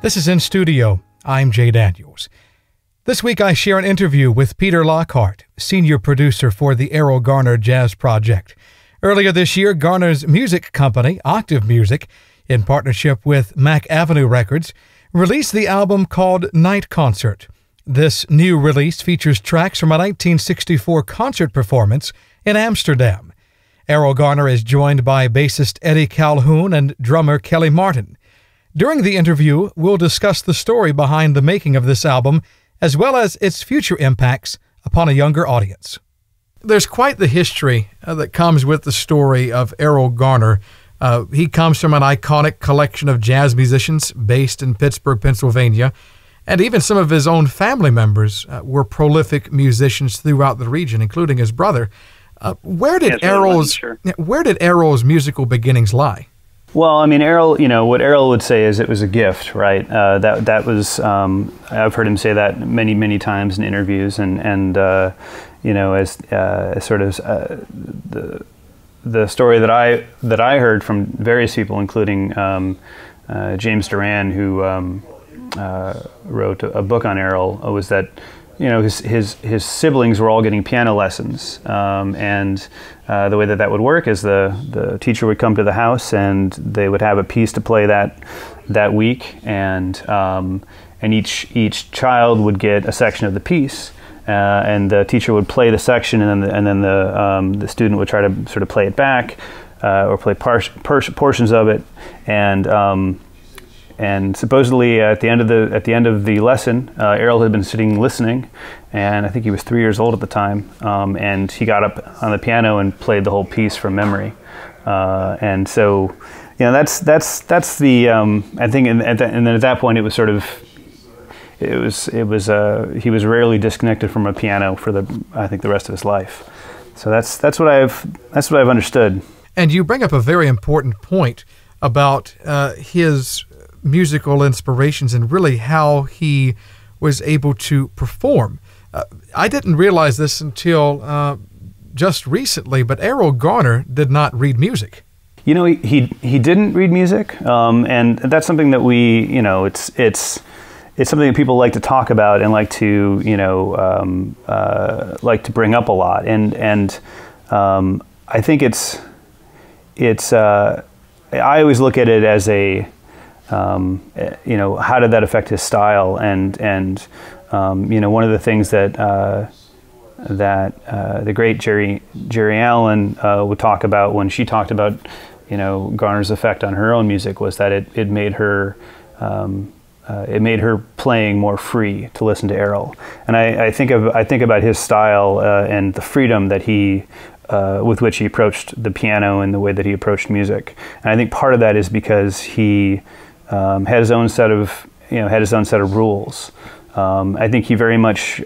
This is In Studio. I'm Jay Daniels. This week I share an interview with Peter Lockhart, senior producer for the Erroll Garner Jazz Project. Earlier this year, Garner's music company, Octave Music, in partnership with Mac Avenue Records, released the album called Night Concert. This new release features tracks from a 1964 concert performance in Amsterdam. Erroll Garner is joined by bassist Eddie Calhoun and drummer Kelly Martin. During the interview, we'll discuss the story behind the making of this album, as well as its future impacts upon a younger audience. There's quite the history that comes with the story of Erroll Garner. He comes from an iconic collection of jazz musicians based in Pittsburgh, Pennsylvania, and even some of his own family members were prolific musicians throughout the region, including his brother. Where did Erroll's musical beginnings lie? Well, I mean, Erroll, what Erroll would say is it was a gift, right? That was, I've heard him say that many, many times in interviews, and as sort of the story that I heard from various people, including James Duran, who wrote a book on Erroll, was that his siblings were all getting piano lessons, and the way that would work is the teacher would come to the house and they would have a piece to play that week, and each child would get a section of the piece, and the teacher would play the section, and then the student would try to sort of play it back, or play portions of it, and supposedly at the end of the lesson, Erroll had been sitting listening, and I think he was 3 years old at the time, and he got up on the piano and played the whole piece from memory, and so that's the I think, and then at that point it was sort of he was rarely disconnected from a piano for the rest of his life. So that's what I've understood. And you bring up a very important point about his musical inspirations and really how he was able to perform. I didn't realize this until just recently, but Erroll Garner did not read music. He didn't read music, and that's something that it's something that people like to talk about and like to bring up a lot, and I think it's I always look at it as a how did that affect his style, and one of the things that the great Jerry Allen would talk about when she talked about Garner's effect on her own music was that it made her playing more free to listen to Erroll, and I think about his style and the freedom that he with which he approached the piano and the way that he approached music, and I think part of that is because he had his own set of rules. I think he very much he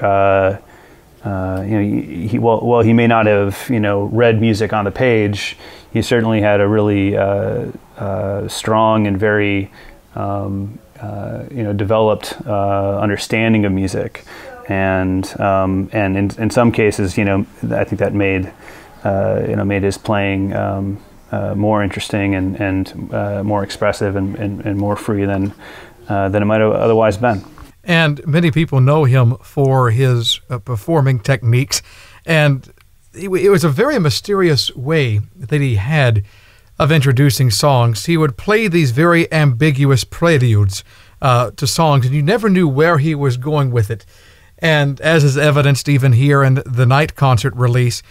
may not have read music on the page. He certainly had a really strong and very developed understanding of music, and in some cases I think that made his playing more interesting and more expressive and more free than it might have otherwise been. And many people know him for his performing techniques, and it was a very mysterious way that he had of introducing songs. He would play these very ambiguous preludes to songs, and you never knew where he was going with it. And as is evidenced even here in the Night Concert release,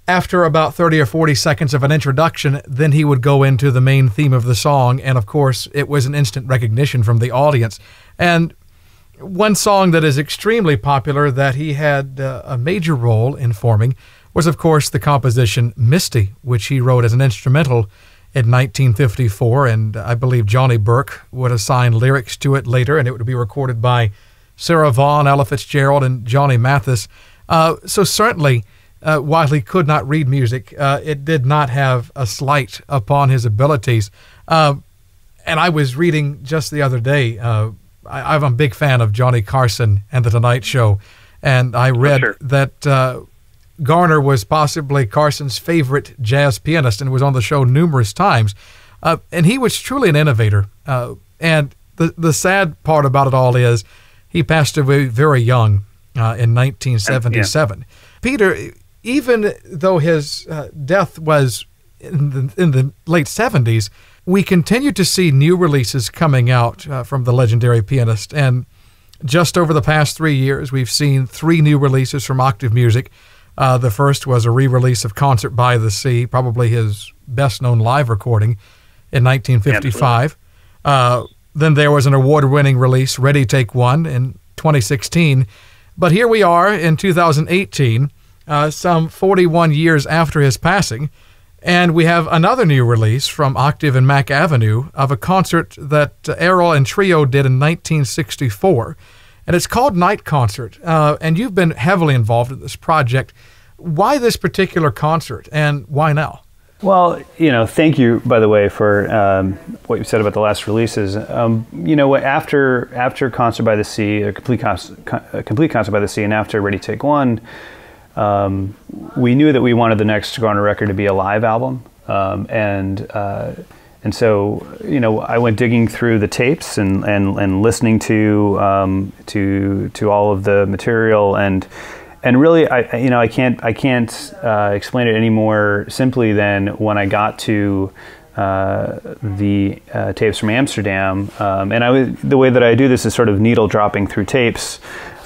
after about 30 or 40 seconds of an introduction, then he would go into the main theme of the song, and of course it was an instant recognition from the audience. And one song that is extremely popular that he had a major role in forming was, of course, the composition Misty, which he wrote as an instrumental in 1954, and I believe Johnny Burke would assign lyrics to it later, and it would be recorded by Sarah Vaughan, Ella Fitzgerald, and Johnny Mathis. So certainly, while he could not read music, it did not have a slight upon his abilities. And I was reading just the other day, I'm a big fan of Johnny Carson and The Tonight Show, and I read that Garner was possibly Carson's favorite jazz pianist and was on the show numerous times. And he was truly an innovator. And The sad part about it all is he passed away very young in 1977. Yeah. Peter, even though his death was in the late 70s, we continue to see new releases coming out from the legendary pianist. And just over the past 3 years, we've seen 3 new releases from Octave Music. The first was a re-release of Concert by the Sea, probably his best-known live recording in 1955. Then there was an award-winning release, Ready Take One, in 2016. But here we are in 2018, some 41 years after his passing, and we have another new release from Octave and Mack Avenue of a concert that Erroll and Trio did in 1964. And it's called Night Concert. And you've been heavily involved in this project. Why this particular concert, and why now? Well, thank you, by the way, for what you said about the last releases. After Concert by the Sea, a complete Concert by the Sea, and after Ready Take One, we knew that we wanted the next Garner record to be a live album, and so I went digging through the tapes and listening to all of the material, and really I can't explain it any more simply than when I got to the tapes from Amsterdam, and the way that I do this is sort of needle dropping through tapes.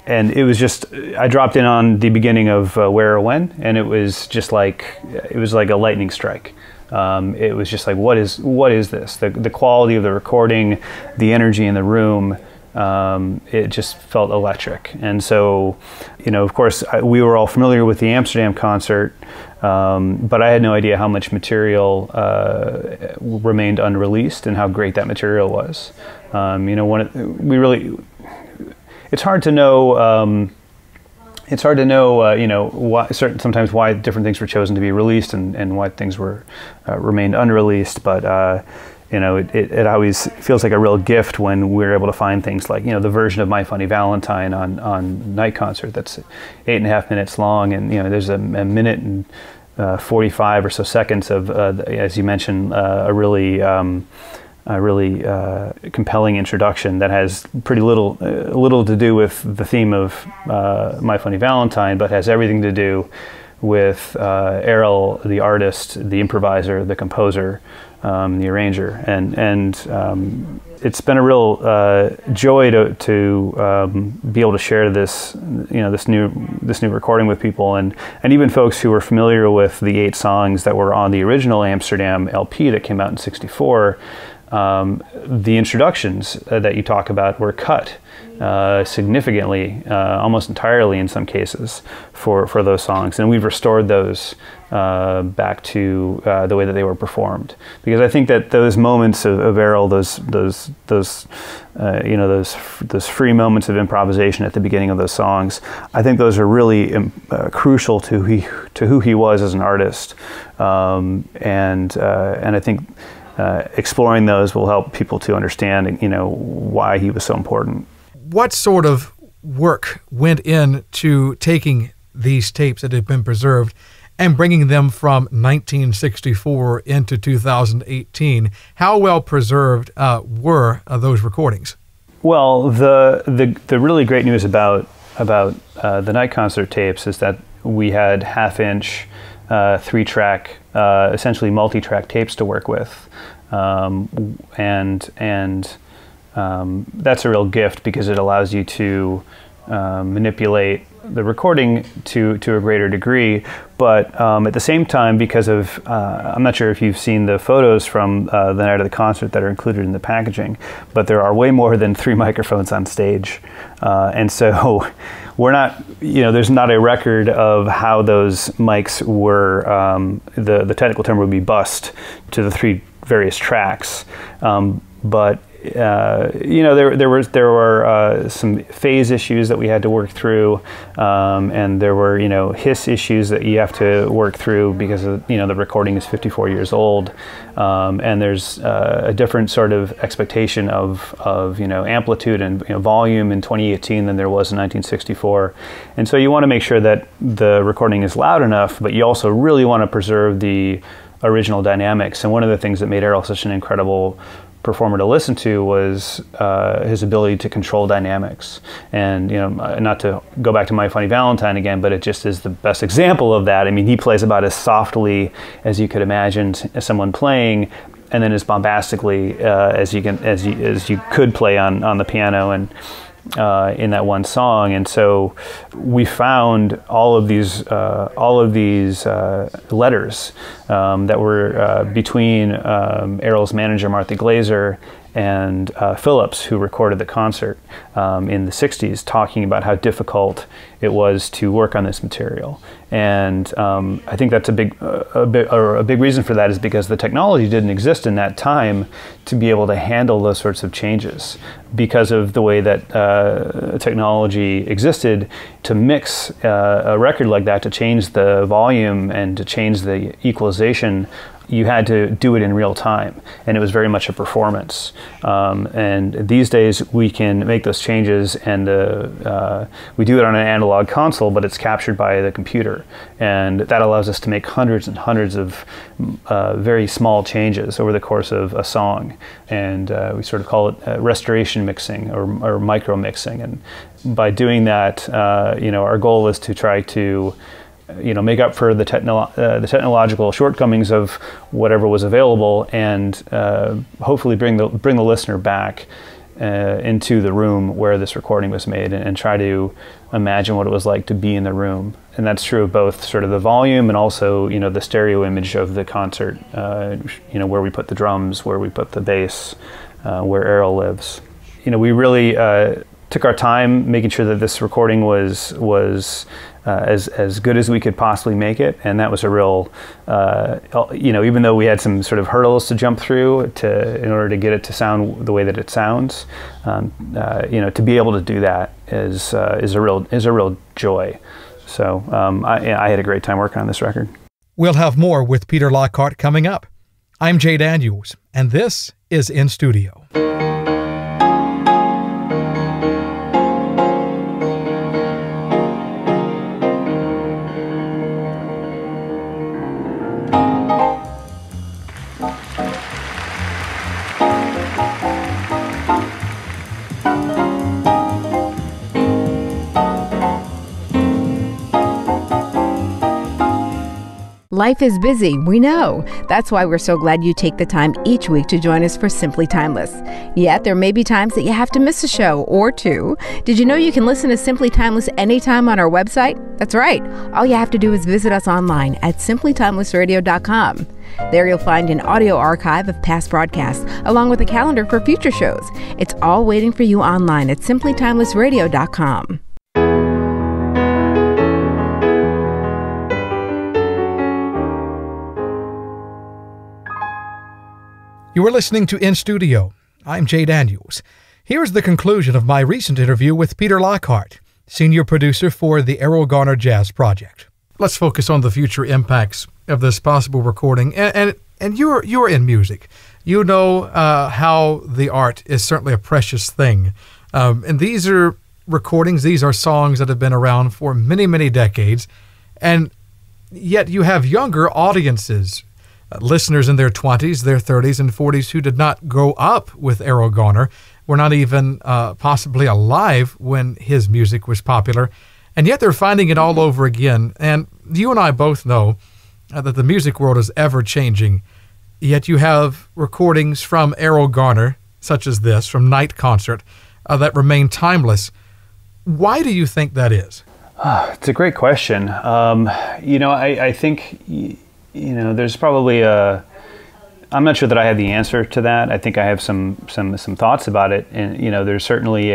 And it was just, I dropped in on the beginning of Where or When, and it was like a lightning strike. It was just like, what is this? The quality of the recording, the energy in the room, it just felt electric. And so, of course, we were all familiar with the Amsterdam concert, but I had no idea how much material remained unreleased and how great that material was. It's hard to know. Sometimes why different things were chosen to be released and why things were remained unreleased. But it always feels like a real gift when we're able to find things like the version of My Funny Valentine on Night Concert that's 8.5 minutes long, and there's a minute and 45 or so seconds of as you mentioned a really compelling introduction that has pretty little to do with the theme of My Funny Valentine, but has everything to do with Erroll, the artist, the improviser, the composer, the arranger, and it's been a real joy to be able to share this this new recording with people, and even folks who were familiar with the 8 songs that were on the original Amsterdam LP that came out in '64. The introductions that you talk about were cut significantly, almost entirely in some cases, for those songs, and we've restored those back to the way that they were performed. Because I think that those moments of Erroll, those free moments of improvisation at the beginning of those songs, I think those are really crucial to who he was as an artist, and I think. Exploring those will help people to understand, why he was so important. What sort of work went into taking these tapes that have been preserved and bringing them from 1964 into 2018? How well preserved were those recordings? Well, the really great news about the Night Concert tapes is that we had half-inch, 3-track, essentially multi-track tapes to work with. And that's a real gift because it allows you to manipulate the recording to a greater degree, but at the same time, because of I'm not sure if you've seen the photos from the night of the concert that are included in the packaging, but there are way more than 3 microphones on stage, and so we're not, there's not a record of how those mics were, the technical term would be bussed to the 3 various tracks, but there were some phase issues that we had to work through, and there were hiss issues that you have to work through because the recording is 54 years old, and there's a different sort of expectation of amplitude and volume in 2018 than there was in 1964, and so you want to make sure that the recording is loud enough, but you also really want to preserve the original dynamics. And one of the things that made Erroll such an incredible performer to listen to was his ability to control dynamics. And not to go back to My Funny Valentine again, but it just is the best example of that. I mean, he plays about as softly as you could imagine someone playing, and then as bombastically as you could play on the piano and in that one song. And so we found all of these letters that were between Erroll's manager Martha Glazer and Phillips, who recorded the concert in the 60s, talking about how difficult it was to work on this material. And I think that's a big reason for that is because the technology didn't exist in that time to be able to handle those sorts of changes. Because of the way that technology existed, to mix a record like that, to change the volume and to change the equalization, you had to do it in real time, and it was very much a performance. And these days we can make those changes, and we do it on an analog console, but it's captured by the computer, and that allows us to make hundreds and hundreds of very small changes over the course of a song. And we sort of call it restoration mixing or micro mixing. And by doing that, our goal is to try to make up for the technological shortcomings of whatever was available, and hopefully bring the listener back into the room where this recording was made, and try to imagine what it was like to be in the room. And that's true of both sort of the volume and also the stereo image of the concert, where we put the drums, where we put the bass, where Erroll lives. We really took our time making sure that this recording was as good as we could possibly make it, and that was a real, even though we had some sort of hurdles to jump through in order to get it to sound the way that it sounds, to be able to do that is a real joy. So I had a great time working on this record. We'll have more with Peter Lockhart coming up. I'm Jay Daniels, and this is In Studio. Life is busy, we know. That's why we're so glad you take the time each week to join us for Simply Timeless. Yet there may be times that you have to miss a show or two. Did you know you can listen to Simply Timeless anytime on our website? That's right. All you have to do is visit us online at simplytimelessradio.com. There you'll find an audio archive of past broadcasts, along with a calendar for future shows. It's all waiting for you online at simplytimelessradio.com. You are listening to In Studio. I'm Jay Daniels. Here's the conclusion of my recent interview with Peter Lockhart, senior producer for the Erroll Garner Jazz Project. Let's focus on the future impacts of this possible recording. And you're in music. You know how the art is certainly a precious thing. And these are recordings, these are songs that have been around for many, many decades. And yet you have younger audiences, listeners in their 20s, their 30s, and 40s who did not grow up with Erroll Garner, were not even possibly alive when his music was popular, and yet they're finding it all over again. And you and I both know that the music world is ever-changing, yet you have recordings from Erroll Garner, such as this, from Night Concert, that remain timeless. Why do you think that is? It's a great question. I think... there's probably I'm not sure that I have the answer to that. I think I have some thoughts about it. And, there's certainly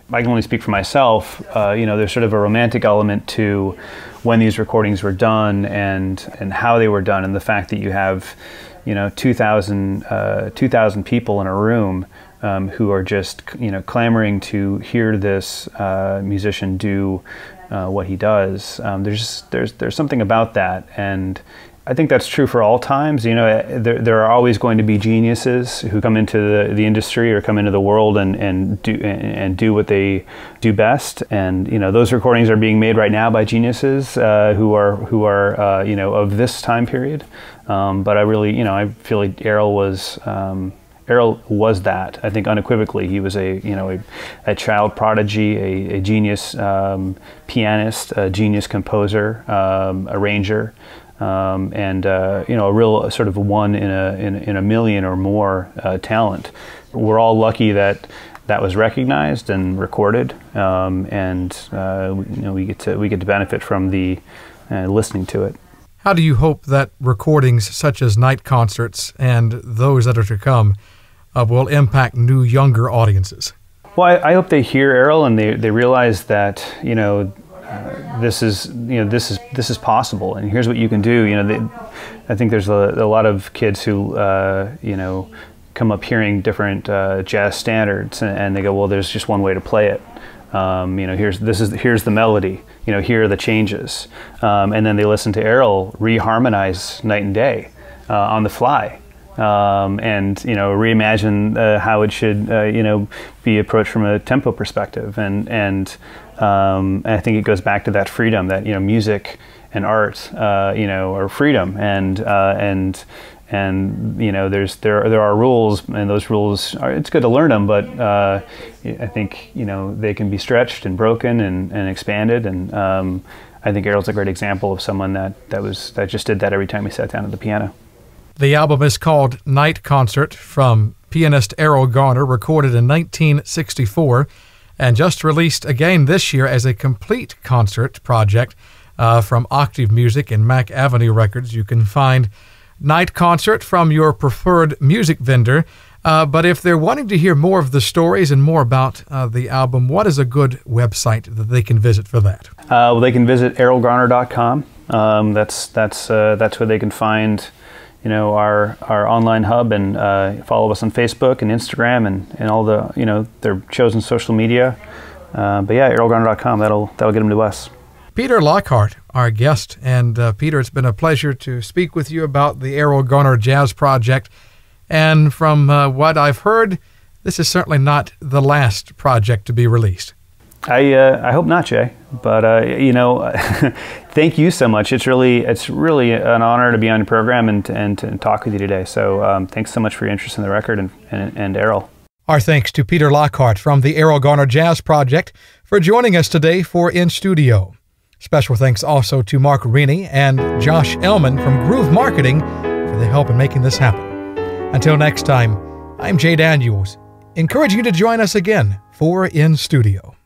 I can only speak for myself, there's sort of a romantic element to when these recordings were done and how they were done, and the fact that you have, 2,000 people in a room who are just, clamoring to hear this musician do what he does. There's something about that, and I think that's true for all times. There are always going to be geniuses who come into the industry or come into the world and do what they do best. And those recordings are being made right now by geniuses who are of this time period. But I really I feel like Erroll was Erroll was that. I think unequivocally, he was a child prodigy, a genius pianist, a genius composer, arranger, and a real sort of one in a million or more talent. We're all lucky that was recognized and recorded, and we get to benefit from the listening to it. How do you hope that recordings such as night concerts and those that are to come will impact new, younger audiences? Well, I hope they hear Erroll and they realize that this is possible, and here's what you can do. I think there's a lot of kids who come up hearing different jazz standards, and they go, well, there's just one way to play it. Here's the melody. Here are the changes, and then they listen to Erroll reharmonize night and day on the fly, and reimagine how it should be approached from a tempo perspective, and I think it goes back to that freedom that music and art are freedom, and there are rules, and those rules it's good to learn them, but I think they can be stretched and broken and expanded, and I think Erroll's a great example of someone that just did that every time he sat down at the piano. The album is called Night Concert from pianist Erroll Garner, recorded in 1964 and just released again this year as a complete concert project from Octave Music and Mac Avenue Records. You can find Night Concert from your preferred music vendor. But if they're wanting to hear more of the stories and more about the album, what is a good website that they can visit for that? Well, they can visit errollgarner.com. That's where they can find our online hub, and follow us on Facebook and Instagram and all the their chosen social media. But yeah, errollgarner.com. That'll get them to us. Peter Lockhart, our guest. And Peter, it's been a pleasure to speak with you about the Erroll Garner Jazz Project. And from what I've heard, this is certainly not the last project to be released. I hope not, Jay. But thank you so much. It's really an honor to be on your program and to talk with you today. So thanks so much for your interest in the record and Erroll. Our thanks to Peter Lockhart from the Erroll Garner Jazz Project for joining us today for In Studio. Special thanks also to Mark Rini and Josh Ellman from Groove Marketing for their help in making this happen. Until next time, I'm Jay Daniels, encouraging you to join us again for In Studio.